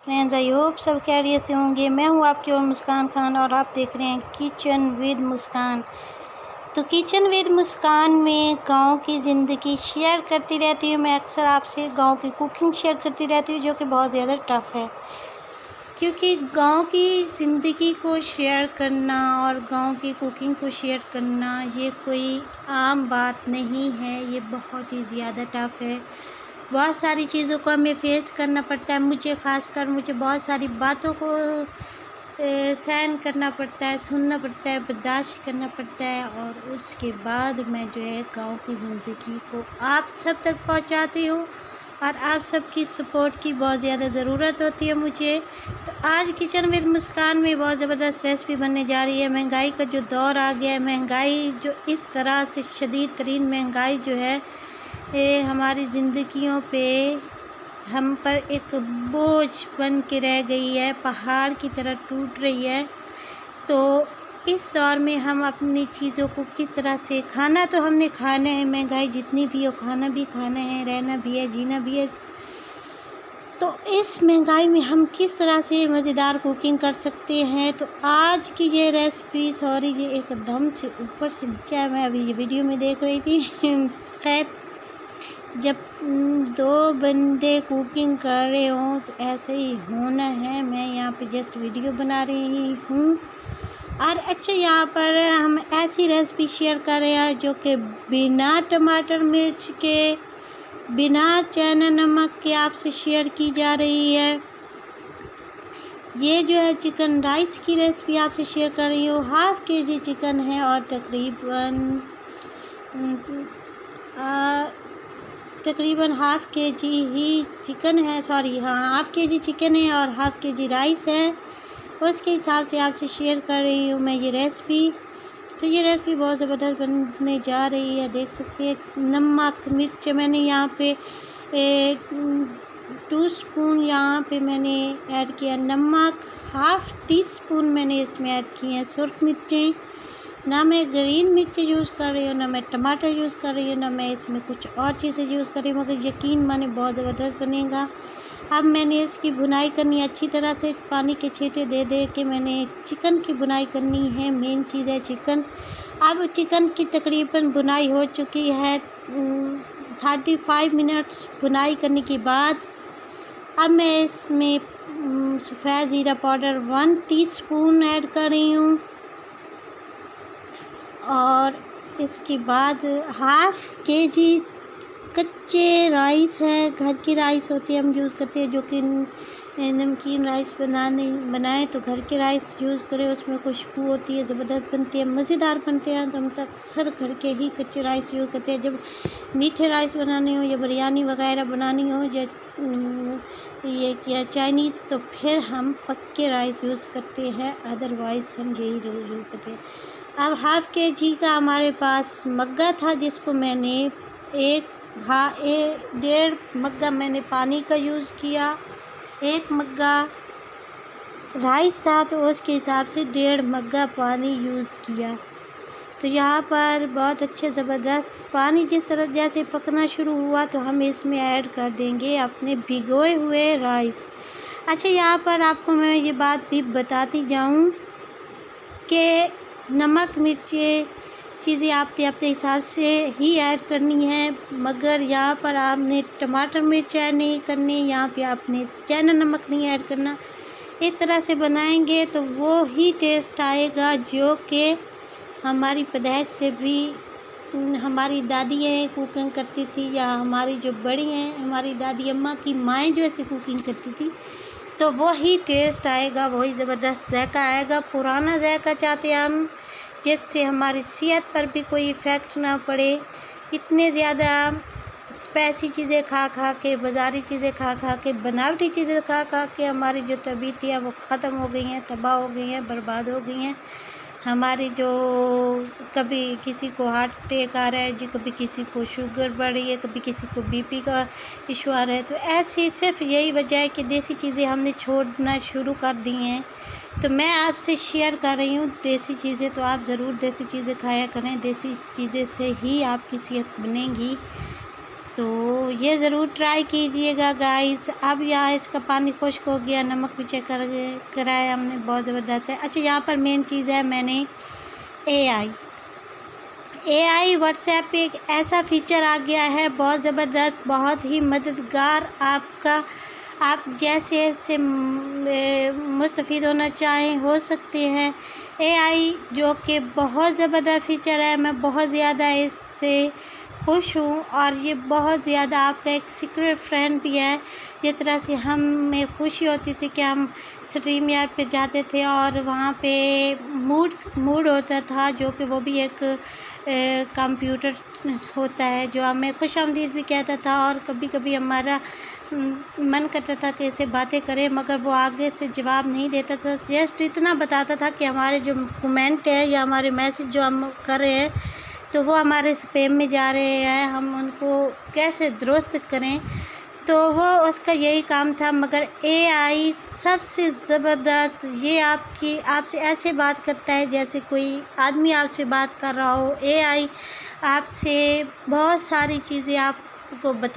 Friends, I hope सब खैरियत से होंगे। मैं हूं आपकी और मुस्कान खान और आप देख रहे हैं किचन विद मुस्कान। तो किचन विद मुस्कान में गांव की ज़िंदगी शेयर करती रहती हूँ। मैं अक्सर आपसे गांव की कुकिंग शेयर करती रहती हूँ, जो कि बहुत ज़्यादा टफ़ है, क्योंकि गांव की ज़िंदगी को शेयर करना और गांव की कुकिंग को शेयर करना ये कोई आम बात नहीं है। ये बहुत ही ज़्यादा टफ़ है। बहुत सारी चीज़ों को हमें फेस करना पड़ता है। मुझे बहुत सारी बातों को सहन करना पड़ता है, सुनना पड़ता है, बर्दाश्त करना पड़ता है, और उसके बाद मैं जो है गाँव की ज़िंदगी को आप सब तक पहुंचाती हूँ। और आप सबकी सपोर्ट की बहुत ज़्यादा ज़रूरत होती है मुझे। तो आज किचन विद मुस्कान में बहुत ज़बरदस्त रेसिपी बनने जा रही है। महंगाई का जो दौर आ गया है, महंगाई जो इस तरह से शदीद तरीन महंगाई जो है ये हमारी ज़िंदगियों पे हम पर एक बोझ बन के रह गई है, पहाड़ की तरह टूट रही है। तो इस दौर में हम अपनी चीज़ों को किस तरह से, खाना तो हमने खाना है, महंगाई जितनी भी हो खाना भी खाना है, रहना भी है, जीना भी है। तो इस महंगाई में हम किस तरह से मज़ेदार कुकिंग कर सकते हैं। तो आज की ये रेसिपी, सॉरी ये एकदम से ऊपर से नीचे है, मैं अभी ये वीडियो में देख रही थी। खैर, जब दो बंदे कुकिंग कर रहे हों तो ऐसे ही होना है। मैं यहाँ पे जस्ट वीडियो बना रही हूँ। और अच्छा, यहाँ पर हम ऐसी रेसिपी शेयर कर रहे हैं जो कि बिना टमाटर मिर्च के, बिना चना नमक के आपसे शेयर की जा रही है। ये जो है चिकन राइस की रेसिपी आपसे शेयर कर रही हूँ। हाफ़ kg चिकन है और तकरीबन हाफ़ kg ही चिकन है, हाफ़ kg चिकन है और हाफ़ kg राइस है। उसके हिसाब से आपसे शेयर कर रही हूँ मैं ये रेसिपी। तो ये रेसिपी बहुत ज़बरदस्त बनने जा रही है, देख सकते हैं। नमक मिर्च मैंने यहाँ पे 2 स्पून यहाँ पे मैंने ऐड किया नमक। हाफ़ टी स्पून मैंने इसमें ऐड किए हैं सुर्ख मिर्चें। ना मैं ग्रीन मिर्ची यूज़ कर रही हूँ, ना मैं टमाटर यूज़ कर रही हूँ, ना मैं इसमें कुछ और चीज़ें यूज़ कर रही हूँ, मगर यकीन माने बहुत ज़बरदस्त बनेगा। अब मैंने इसकी भुनाई करनी है अच्छी तरह से, पानी के छींटे दे दे के मैंने चिकन की भुनाई करनी है। मेन चीज़ है चिकन। अब चिकन की तकरीबन भुनाई हो चुकी है 35 मिनट्स भुनाई करने के बाद। अब मैं इसमें सफ़ेद ज़ीरा पाउडर 1 टीस्पून ऐड कर रही हूँ, और इसके बाद हाफ़ kg कच्चे राइस है, घर की राइस होती है, हम यूज़ करते हैं, जो कि नमकीन राइस बनाएं तो घर के राइस यूज़ करें, उसमें खुशबू होती है, ज़बरदस्त बनती है, मज़ेदार बनते हैं। तो हम तो अक्सर घर के ही कच्चे राइस यूज़ करते हैं। जब मीठे राइस बनाने हो या बिरयानी वगैरह बनानी हो या चाइनीज़, तो फिर हम पक्के राइस यूज़ करते हैं, अदरवाइज़ हम यही यूज़ करते हैं। अब हाफ़ kg का हमारे पास मग्गा था, जिसको मैंने 1.5 मग्गा मैंने पानी का यूज़ किया। 1 मग्गा राइस था तो उसके हिसाब से 1.5 मग्गा पानी यूज़ किया। तो यहाँ पर बहुत अच्छे ज़बरदस्त पानी जिस तरह जैसे पकना शुरू हुआ तो हम इसमें ऐड कर देंगे अपने भिगोए हुए राइस। अच्छा, यहाँ पर आपको मैं ये बात भी बताती जाऊँ कि नमक मिर्ची चीज़ें आपने अपने हिसाब से ही ऐड करनी है, मगर यहाँ पर आपने टमाटर मिर्च ऐड नहीं करनी, यहाँ पे आपने चना नमक नहीं ऐड करना। इस तरह से बनाएंगे तो वो ही टेस्ट आएगा जो कि हमारी पैदाइश से भी हमारी दादियाँ कुकिंग करती थी, या हमारी जो बड़ी हैं, हमारी दादी अम्मा की माएँ जो ऐसे कुकिंग करती थी, तो वही टेस्ट आएगा, वही ज़बरदस्त जायका आएगा। पुराना जायका चाहते हैं हम, जिससे हमारी सेहत पर भी कोई इफ़ेक्ट ना पड़े। इतने ज़्यादा स्पाइसी चीज़ें खा खा के, बाज़ारी चीज़ें खा खा के, बनावटी चीज़ें खा खा के हमारी जो तबीयत है वो ख़त्म हो गई हैं, तबाह हो गई हैं, बर्बाद हो गई हैं। हमारी जो कभी किसी को हार्ट अटैक आ रहा है जी, कभी किसी को शुगर बढ़ रही है, कभी किसी को बीपी का इशू आ रहा है। तो ऐसी सिर्फ यही वजह है कि देसी चीज़ें हमने छोड़ना शुरू कर दी हैं। तो मैं आपसे शेयर कर रही हूँ देसी चीज़ें, तो आप ज़रूर देसी चीज़ें खाया करें। देसी चीज़ें से ही आपकी सेहत बनेगी। तो ये ज़रूर ट्राई कीजिएगा गाइस। अब यहाँ इसका पानी खुश्क हो गया, नमक भी चेक कराया हमने, बहुत ज़बरदस्त है। अच्छा, यहाँ पर मेन चीज़ है, मैंने एआई व्हाट्सएप पे एक ऐसा फ़ीचर आ गया है, बहुत ज़बरदस्त, बहुत ही मददगार। आप जैसे ऐसे मुस्तफ़ीद होना चाहें हो सकते हैं। एआई जो कि बहुत ज़बरदस्त फ़ीचर है, मैं बहुत ज़्यादा इससे खुश हूँ और ये बहुत ज़्यादा आपका एक सीक्रेट फ्रेंड भी है। जिस तरह से हमें खुशी होती थी कि हम स्ट्रीम यार्ड पे जाते थे और वहाँ पे मूड होता था, जो कि वो भी एक कंप्यूटर होता है जो हमें खुशामदीद भी कहता था, और कभी कभी हमारा मन करता था कि इससे बातें करें, मगर वो आगे से जवाब नहीं देता था, जस्ट इतना बताता था कि हमारे जो कमेंट है या हमारे मैसेज जो हम कर रहे हैं तो वो हमारे स्पैम में जा रहे हैं, हम उनको कैसे दुरुस्त करें, तो वो उसका यही काम था। मगर एआई सबसे ज़बरदस्त, ये आपसे ऐसे बात करता है जैसे कोई आदमी आपसे बात कर रहा हो। एआई आपसे बहुत सारी चीज़ें आपको बता